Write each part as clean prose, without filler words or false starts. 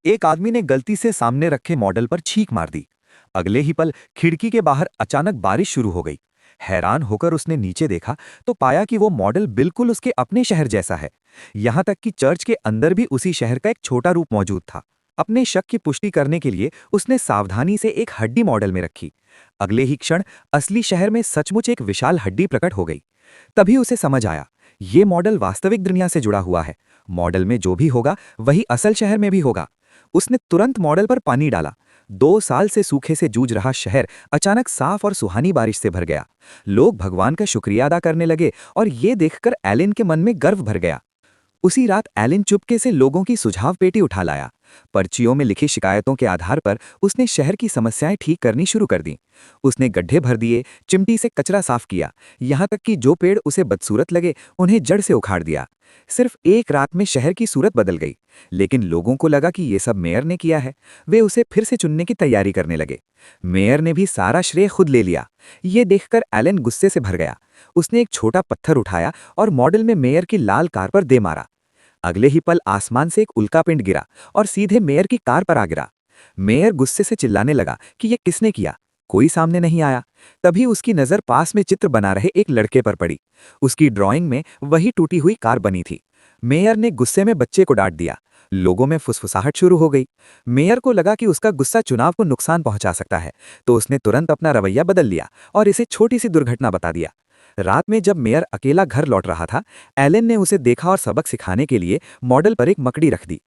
एक आदमी ने गलती से सामने रखे मॉडल पर छींक मार दी। अगले ही पल खिड़की के बाहर अचानक बारिश शुरू हो गई। हैरान होकर उसने नीचे देखा तो पाया कि वो मॉडल बिल्कुल उसके अपने शहर जैसा है। यहां तक कि चर्च के अंदर भी उसी शहर का एक छोटा रूप मौजूद था। अपने शक की पुष्टि करने के लिए उसने सावधानी से एक हड्डी मॉडल में रखी। अगले ही क्षण असली शहर में सचमुच एक विशाल हड्डी प्रकट हो गई। तभी उसे समझ आया, ये मॉडल वास्तविक दुनिया से जुड़ा हुआ है। मॉडल में जो भी होगा वही असल शहर में भी होगा। उसने तुरंत मॉडल पर पानी डाला। 2 साल से सूखे से जूझ रहा शहर अचानक साफ और सुहानी बारिश से भर गया। लोग भगवान का शुक्रिया अदा करने लगे और ये देखकर एलिन के मन में गर्व भर गया। उसी रात एलिन चुपके से लोगों की सुझाव पेटी उठा लाया। पर्चियों में लिखी शिकायतों के आधार पर उसने शहर की समस्याएं ठीक करनी शुरू कर दी। उसने गड्ढे भर दिए, चिमटी से कचरा साफ किया, यहाँ तक कि जो पेड़ उसे बदसूरत लगे उन्हें जड़ से उखाड़ दिया। सिर्फ एक रात में शहर की सूरत बदल गई। लेकिन लोगों को लगा कि ये सब मेयर ने किया है। वे उसे फिर से चुनने की तैयारी करने लगे। मेयर ने भी सारा श्रेय खुद ले लिया। ये देखकर एलन गुस्से से भर गया। उसने एक छोटा पत्थर उठाया और मॉडल में मेयर की लाल कार पर दे मारा। अगले ही पल आसमान से एक उल्कापिंड गिरा और सीधे मेयर की कार पर आ गिरा। मेयर गुस्से से चिल्लाने लगा कि यह किसने किया। कोई सामने नहीं आया। तभी उसकी नजर पास में चित्र बना रहे एक लड़के पर पड़ी। उसकी ड्राइंग में वही टूटी हुई कार बनी थी। मेयर ने गुस्से में बच्चे को डांट दिया। लोगों में फुसफुसाहट शुरू हो गई। मेयर को लगा कि उसका गुस्सा चुनाव को नुकसान पहुंचा सकता है, तो उसने तुरंत अपना रवैया बदल लिया और इसे छोटी सी दुर्घटना बता दिया। रात में जब मेयर अकेला घर लौट रहा था, एलन ने उसे देखा और सबक सिखाने के लिए मॉडल पर एक मकड़ी रख दी।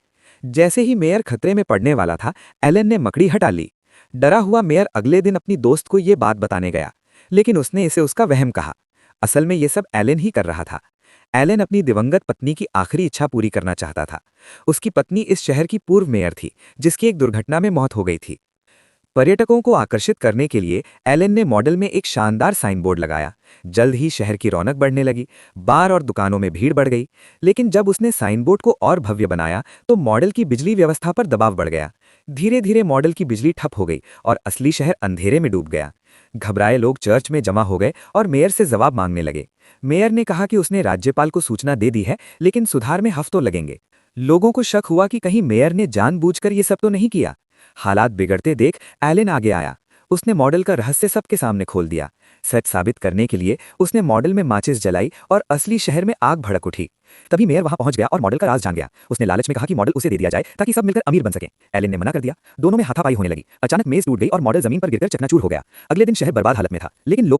जैसे ही मेयर खतरे में पड़ने वाला था, एलन ने मकड़ी हटा ली। डरा हुआ मेयर अगले दिन अपनी दोस्त को ये बात बताने गया, लेकिन उसने इसे उसका वहम कहा। असल में ये सब एलन ही कर रहा था। एलन अपनी दिवंगत पत्नी की आखिरी इच्छा पूरी करना चाहता था। उसकी पत्नी इस शहर की पूर्व मेयर थी, जिसकी एक दुर्घटना में मौत हो गई थी। पर्यटकों को आकर्षित करने के लिए एलन ने मॉडल में एक शानदार साइन बोर्ड लगाया। जल्द ही शहर की रौनक बढ़ने लगी। बार और दुकानों में भीड़ बढ़ गई। लेकिन जब उसने साइन बोर्ड को और भव्य बनाया तो मॉडल की बिजली व्यवस्था पर दबाव बढ़ गया। धीरे धीरे मॉडल की बिजली ठप हो गई और असली शहर अंधेरे में डूब गया। घबराए लोग चर्च में जमा हो गए और मेयर से जवाब मांगने लगे। मेयर ने कहा कि उसने राज्यपाल को सूचना दे दी है, लेकिन सुधार में हफ्तों लगेंगे। लोगों को शक हुआ कि कहीं मेयर ने जानबूझकर ये सब तो नहीं किया। हालात बिगड़ते देख एलन आगे आया। उसने मॉडल का रहस्य सबके सामने खोल दिया। सच साबित करने के लिए उसने मॉडल में माचिस जलाई और असली शहर में आग भड़क उठी। तभी मेयर वहां पहुंच गया और मॉडल का राज जान गया। उसने लालच में कहा कि मॉडल उसे दे दिया जाए ताकि सब मिलकर अमीर बन सकें। एलन ने मना कर दिया। दोनों में हाथापाई होने लगी। अचानक मेज टूट गई और मॉडल जमीन पर गिरकर चकनाचूर हो गया। अगले दिन शहर बर्बाद हालत में था, लेकिन लोग